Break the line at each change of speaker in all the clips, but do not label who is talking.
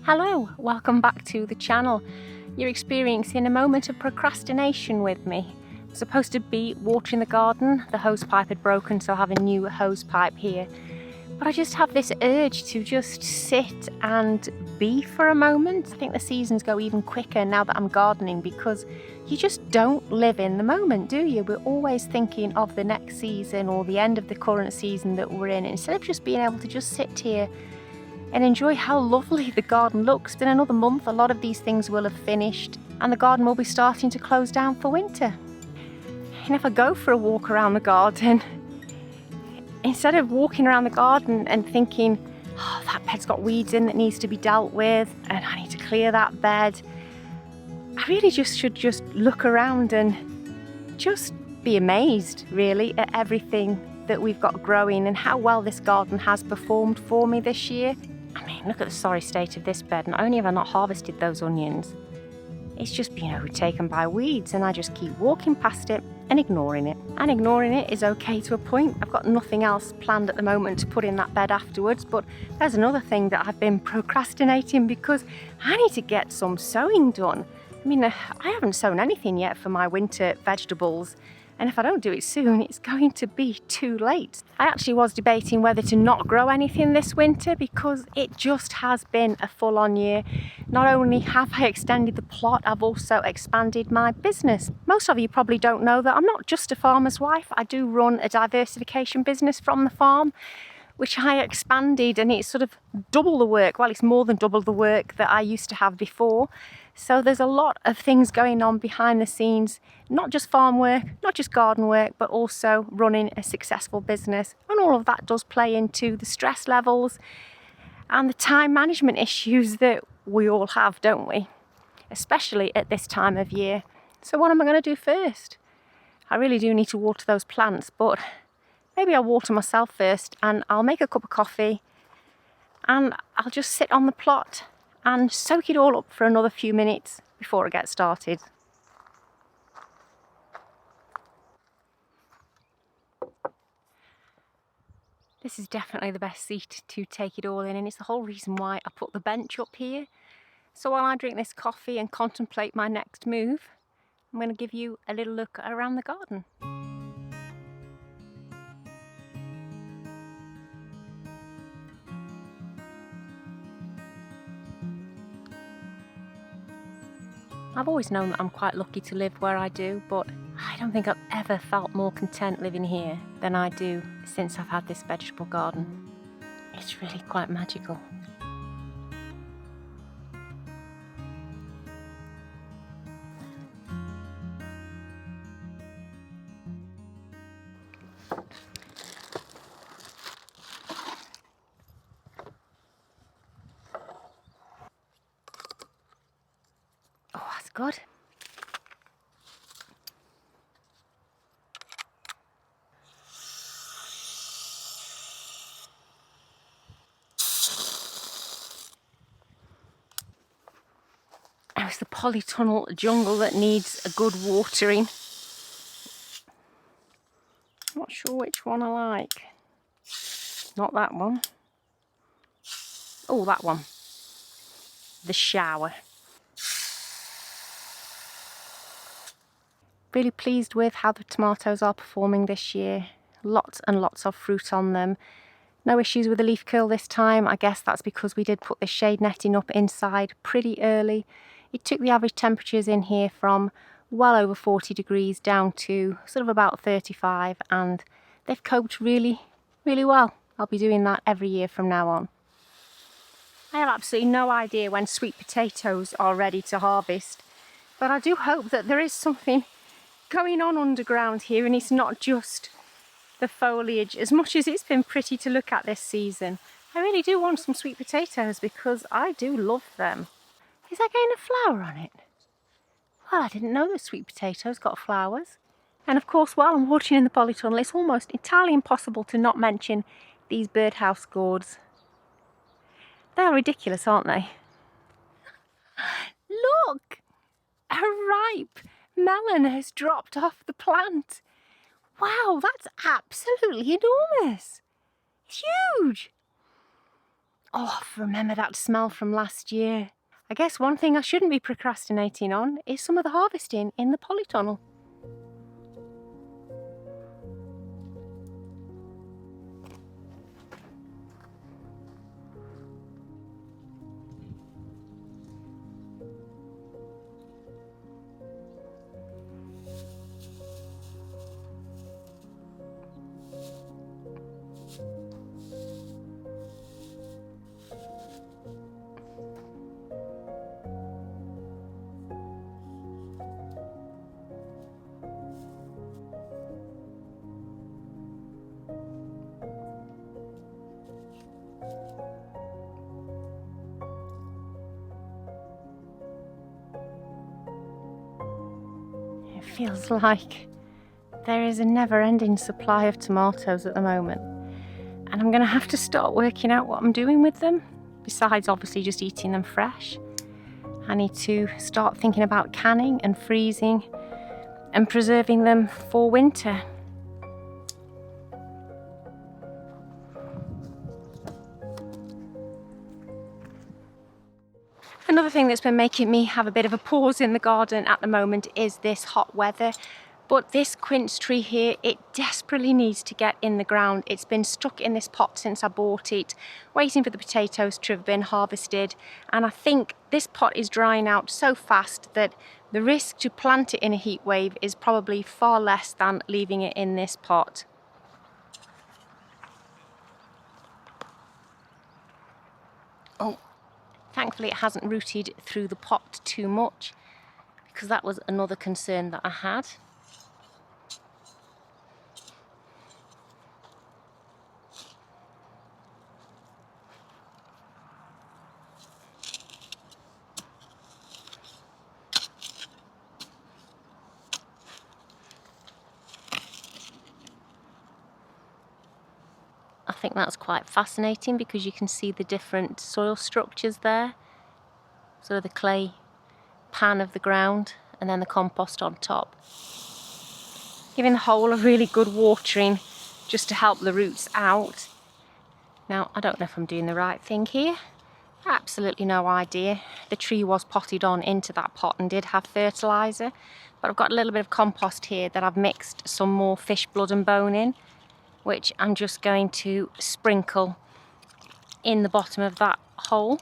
Hello, welcome back to the channel. You're experiencing a moment of procrastination with me. I'm supposed to be watering the garden. The hose pipe had broken, so I have a new hose pipe here. But I just have this urge to just sit and be for a moment. I think the seasons go even quicker now that I'm gardening because you just don't live in the moment, do you? We're always thinking of the next season or the end of the current season that we're in. Instead of just being able to just sit here and enjoy how lovely the garden looks. In another month, a lot of these things will have finished and the garden will be starting to close down for winter. And if I go for a walk around the garden, instead of walking around the garden and thinking, oh, that bed's got weeds in that needs to be dealt with and I need to clear that bed, I really should just look around and just be amazed, really, at everything that we've got growing and how well this garden has performed for me this year. I mean, look at the sorry state of this bed. Not only have I not harvested those onions, it's just been overtaken by weeds and I just keep walking past it and ignoring it. And ignoring it is okay to a point. I've got nothing else planned at the moment to put in that bed afterwards, but there's another thing that I've been procrastinating because I need to get some sowing done. I mean, I haven't sown anything yet for my winter vegetables. And if I don't do it soon, it's going to be too late. I actually was debating whether to not grow anything this winter because it just has been a full-on year. Not only have I extended the plot, I've also expanded my business. Most of you probably don't know that I'm not just a farmer's wife. I do run a diversification business from the farm, which I expanded, and it's sort of double the work. Well, it's more than double the work that I used to have before. So there's a lot of things going on behind the scenes, not just farm work, not just garden work, but also running a successful business. And all of that does play into the stress levels and the time management issues that we all have, don't we? Especially at this time of year. So what am I going to do first? I really do need to water those plants, but maybe I'll water myself first and I'll make a cup of coffee and I'll just sit on the plot and soak it all up for another few minutes before I get started. This is definitely the best seat to take it all in, and it's the whole reason why I put the bench up here. So while I drink this coffee and contemplate my next move, I'm going to give you a little look around the garden. I've always known that I'm quite lucky to live where I do, but I don't think I've ever felt more content living here than I do since I've had this vegetable garden. It's really quite magical. Oh, that's good. Oh, it's the polytunnel jungle that needs a good watering. I'm not sure which one I like. Not that one. Oh, that one. The shower. Really pleased with how the tomatoes are performing this year. Lots and lots of fruit on them. No issues with the leaf curl this time. I guess that's because we did put the shade netting up inside pretty early. It took the average temperatures in here from well over 40 degrees down to sort of about 35, and they've coped really, really well. I'll be doing that every year from now on. I have absolutely no idea when sweet potatoes are ready to harvest, but I do hope that there is something going on underground here and it's not just the foliage. As much as it's been pretty to look at this season, I really do want some sweet potatoes because I do love them. Is that getting a flower on it? Well, I didn't know that sweet potatoes got flowers. And of course, while I'm watering in the polytunnel, it's almost entirely impossible to not mention these birdhouse gourds. They are ridiculous, aren't they? Look! A ripe melon has dropped off the plant. Wow, that's absolutely enormous. It's huge. Oh, remember that smell from last year. I guess one thing I shouldn't be procrastinating on is some of the harvesting in the polytunnel. It feels like there is a never-ending supply of tomatoes at the moment, and I'm going to have to start working out what I'm doing with them, besides obviously just eating them fresh. I need to start thinking about canning and freezing and preserving them for winter. Another thing that's been making me have a bit of a pause in the garden at the moment is this hot weather. But this quince tree here, it desperately needs to get in the ground. It's been stuck in this pot since I bought it, waiting for the potatoes to have been harvested. And I think this pot is drying out so fast that the risk to plant it in a heat wave is probably far less than leaving it in this pot. Oh, thankfully it hasn't rooted through the pot too much, because that was another concern that I had. I think that's quite fascinating because you can see the different soil structures there. So the clay pan of the ground and then the compost on top. Giving the whole a really good watering just to help the roots out. Now, I don't know if I'm doing the right thing here. Absolutely no idea. The tree was potted on into that pot and did have fertiliser, but I've got a little bit of compost here that I've mixed some more fish blood and bone in, which I'm just going to sprinkle in the bottom of that hole.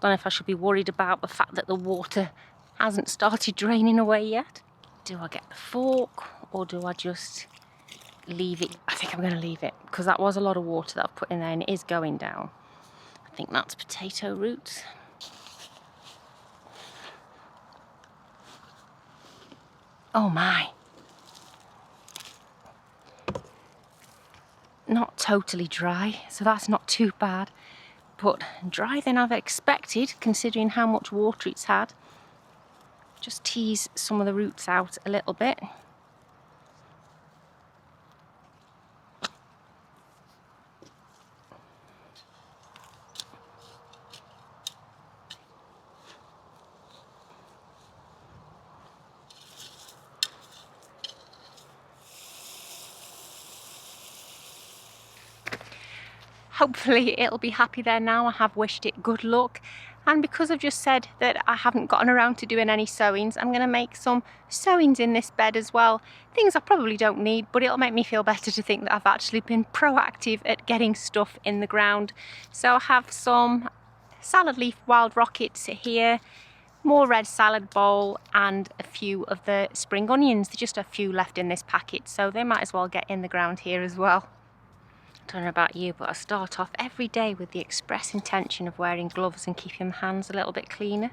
Don't know if I should be worried about the fact that the water hasn't started draining away yet. Do I get the fork or do I just leave it? I think I'm going to leave it because that was a lot of water that I've put in there and it is going down. I think that's potato roots. Oh my. Not totally dry, so that's not too bad, but drier than I've expected considering how much water it's had. Just tease some of the roots out a little bit. Hopefully it'll be happy there now. I have wished it good luck, and because I've just said that I haven't gotten around to doing any sowings, I'm going to make some sowings in this bed as well. Things I probably don't need, but it'll make me feel better to think that I've actually been proactive at getting stuff in the ground. So I have some salad leaf wild rockets here, more red salad bowl, and a few of the spring onions. There's just a few left in this packet, so they might as well get in the ground here as well. I don't know about you, but I start off every day with the express intention of wearing gloves and keeping my hands a little bit cleaner.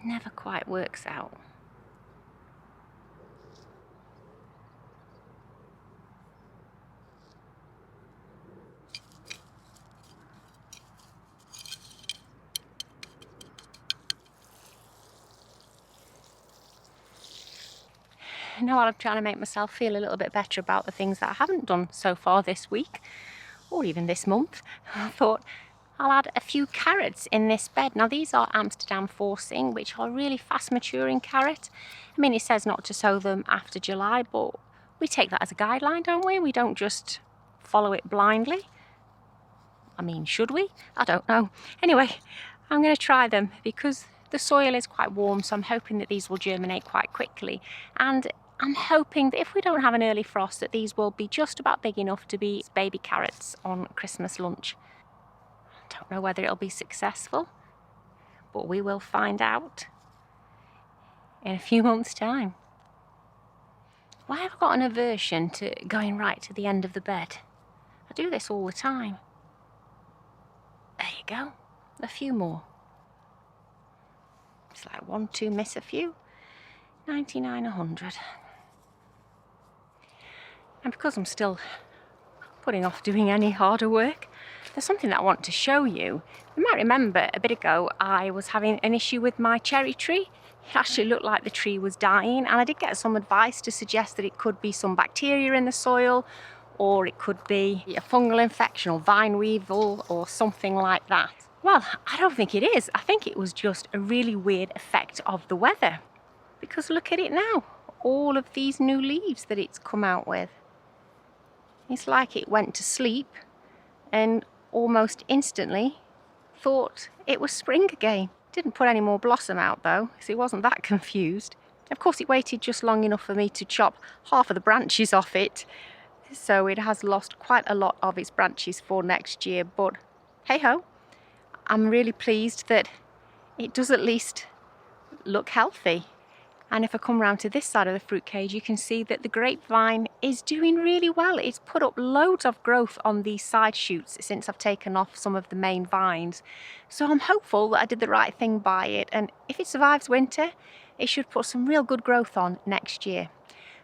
Never quite works out. Now I'm trying to make myself feel a little bit better about the things that I haven't done so far this week, or even this month. I thought I'll add a few carrots in this bed. Now these are Amsterdam forcing, which are really fast maturing carrot. I mean, it says not to sow them after July, but we take that as a guideline, don't we? We don't just follow it blindly. I mean, should we? I don't know. Anyway, I'm going to try them because the soil is quite warm, so I'm hoping that these will germinate quite quickly. And I'm hoping that if we don't have an early frost, that these will be just about big enough to be baby carrots on Christmas lunch. Don't know whether it'll be successful, but we will find out in a few months' time. Why have I got an aversion to going right to the end of the bed? I do this all the time. There you go, a few more. It's like 1, 2, miss a few. 99, 100. And because I'm still putting off doing any harder work, there's something that I want to show you. You might remember a bit ago I was having an issue with my cherry tree. It actually looked like the tree was dying, and I did get some advice to suggest that it could be some bacteria in the soil, or it could be a fungal infection or vine weevil or something like that. Well, I don't think it is. I think it was just a really weird effect of the weather. Because look at it now, all of these new leaves that it's come out with. It's like it went to sleep and almost instantly thought it was spring again. Didn't put any more blossom out though, so it wasn't that confused. Of course, it waited just long enough for me to chop half of the branches off it, so it has lost quite a lot of its branches for next year, but hey ho, I'm really pleased that it does at least look healthy. And if I come round to this side of the fruit cage, you can see that the grapevine is doing really well. It's put up loads of growth on these side shoots since I've taken off some of the main vines. So I'm hopeful that I did the right thing by it, and if it survives winter, it should put some real good growth on next year.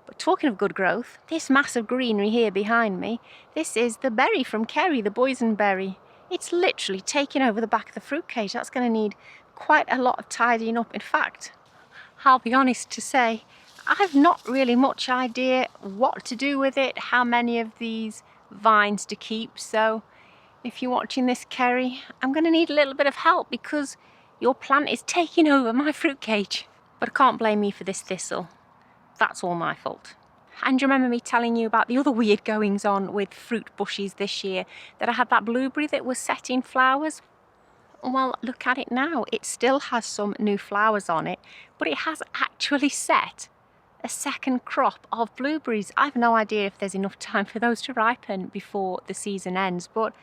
But talking of good growth, this mass of greenery here behind me, this is the berry from Kerry, the boysenberry. It's literally taking over the back of the fruit cage. That's going to need quite a lot of tidying up. In fact, I'll be honest to say, I've not really much idea what to do with it, how many of these vines to keep. So if you're watching this, Kerry, I'm going to need a little bit of help because your plant is taking over my fruit cage. But I can't blame me for this thistle. That's all my fault. And you remember me telling you about the other weird goings on with fruit bushes this year, that I had that blueberry that was setting flowers? Well, look at it now. It still has some new flowers on it, but it has actually set a second crop of blueberries. I have no idea if there's enough time for those to ripen before the season ends, but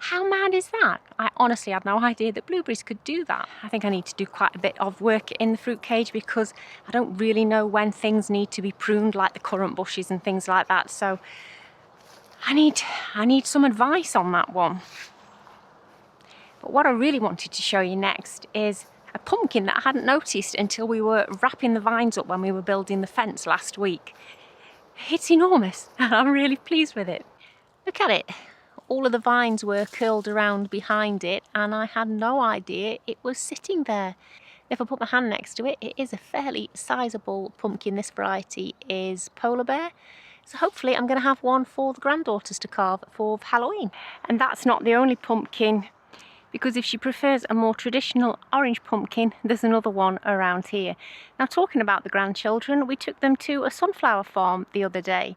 how mad is that? I honestly had no idea that blueberries could do that. I think I need to do quite a bit of work in the fruit cage because I don't really know when things need to be pruned, like the currant bushes and things like that. So I need some advice on that one. But what I really wanted to show you next is a pumpkin that I hadn't noticed until we were wrapping the vines up when we were building the fence last week. It's enormous and I'm really pleased with it. Look at it. All of the vines were curled around behind it and I had no idea it was sitting there. If I put my hand next to it, it is a fairly sizable pumpkin. This variety is polar bear. So hopefully I'm going to have one for the granddaughters to carve for Halloween. And that's not the only pumpkin, because if she prefers a more traditional orange pumpkin, there's another one around here. Now, talking about the grandchildren, we took them to a sunflower farm the other day.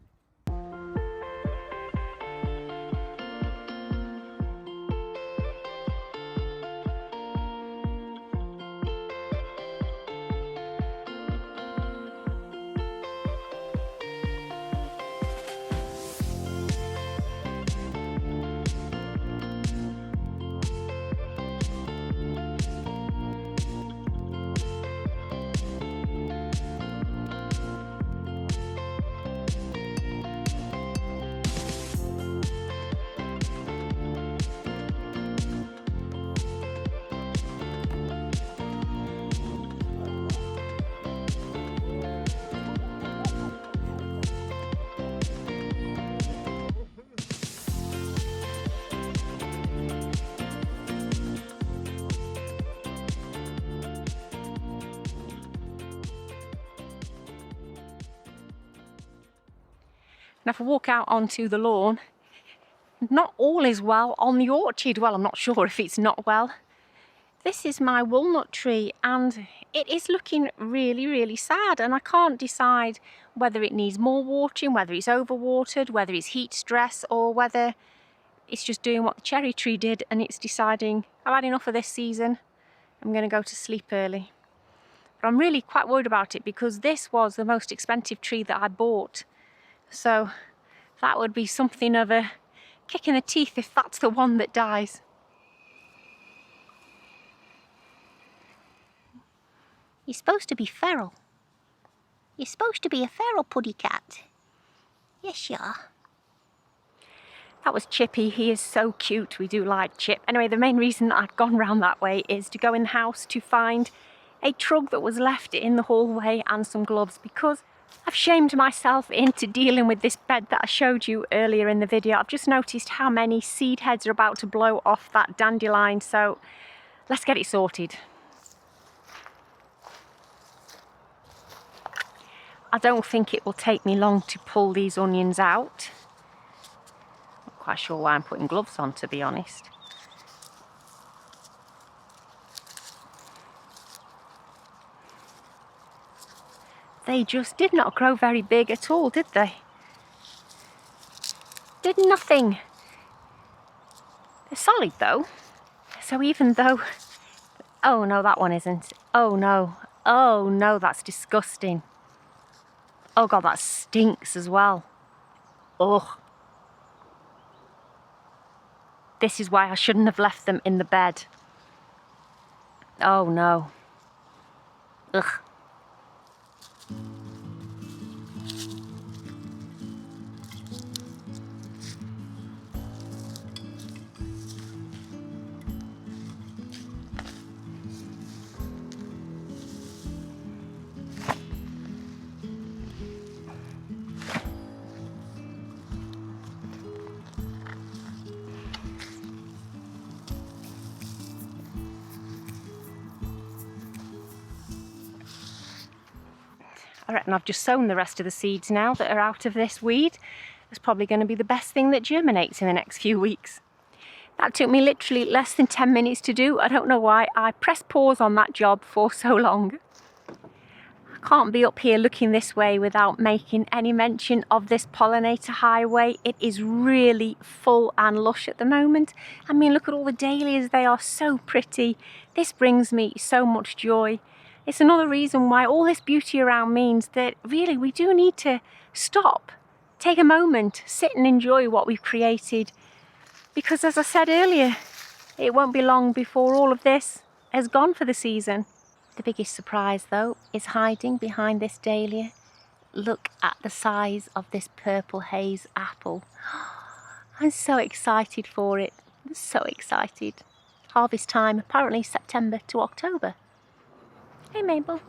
Now if I walk out onto the lawn, not all is well on the orchard. Well, I'm not sure if it's not well. This is my walnut tree and it is looking really, really sad, and I can't decide whether it needs more watering, whether it's overwatered, whether it's heat stress, or whether it's just doing what the cherry tree did, and it's deciding, I've had enough of this season, I'm going to go to sleep early. But I'm really quite worried about it because this was the most expensive tree that I bought. So that would be something of a kick in the teeth if that's the one that dies.
You're supposed to be feral. You're supposed to be a feral puddy cat. Yes, you are.
That was Chippy. He is so cute. We do like Chip. Anyway, the main reason that I'd gone round that way is to go in the house to find a trug that was left in the hallway and some gloves, because I've shamed myself into dealing with this bed that I showed you earlier in the video. I've just noticed how many seed heads are about to blow off that dandelion, so let's get it sorted. I don't think it will take me long to pull these onions out. Not quite sure why I'm putting gloves on, to be honest. They just did not grow very big at all, did they? Did nothing. They're solid though. So even though... Oh no, that one isn't. Oh no. Oh no, that's disgusting. Oh God, that stinks as well. Ugh. This is why I shouldn't have left them in the bed. Oh no. Ugh. I reckon I've just sown the rest of the seeds now that are out of this weed. It's probably going to be the best thing that germinates in the next few weeks. That took me literally less than 10 minutes to do. I don't know why I pressed pause on that job for so long. I can't be up here looking this way without making any mention of this pollinator highway. It is really full and lush at the moment. I mean, look at all the dahlias, they are so pretty. This brings me so much joy. It's another reason why all this beauty around means that really we do need to stop, take a moment, sit and enjoy what we've created. Because as I said earlier, it won't be long before all of this has gone for the season. The biggest surprise though is hiding behind this dahlia. Look at the size of this purple haze apple. I'm so excited for it. I'm so excited. Harvest time apparently September to October. Hey Mabel.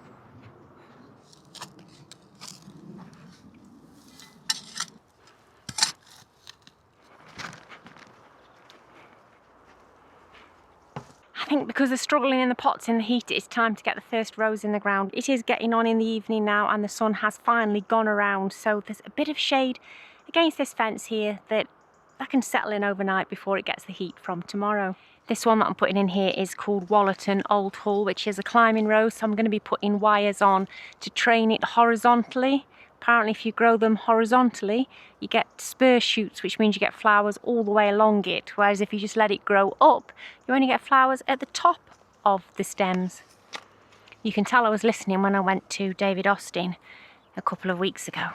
I think because they're struggling in the pots in the heat, it's time to get the first rows in the ground. It is getting on in the evening now and the sun has finally gone around, so there's a bit of shade against this fence here that I can settle in overnight before it gets the heat from tomorrow. This one that I'm putting in here is called Walnut Old Hull, which is a climbing rose, so I'm going to be putting wires on to train it horizontally. Apparently if you grow them horizontally, you get spur shoots, which means you get flowers all the way along it, whereas if you just let it grow up, you only get flowers at the top of the stems. You can tell I was listening when I went to David Austin a couple of weeks ago.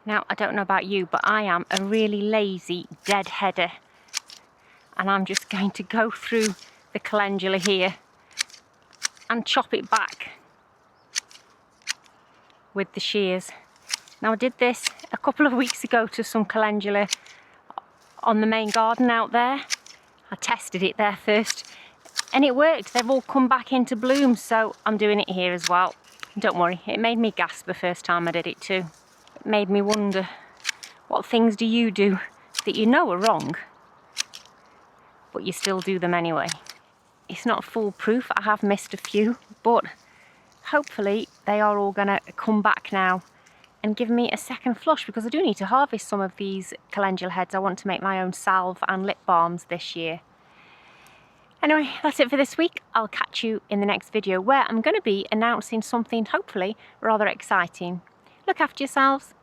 Now, I don't know about you, but I am a really lazy deadheader. And I'm just going to go through the calendula here and chop it back with the shears. Now, I did this a couple of weeks ago to some calendula on the main garden out there. I tested it there first and it worked. They've all come back into bloom, so I'm doing it here as well. Don't worry, it made me gasp the first time I did it too. It made me wonder, what things do you do that you know are wrong, but you still do them anyway? It's not foolproof, I have missed a few, but hopefully they are all going to come back now and give me a second flush, because I do need to harvest some of these calendula heads. I want to make my own salve and lip balms this year. Anyway, that's it for this week. I'll catch you in the next video, where I'm going to be announcing something hopefully rather exciting. Look after yourselves.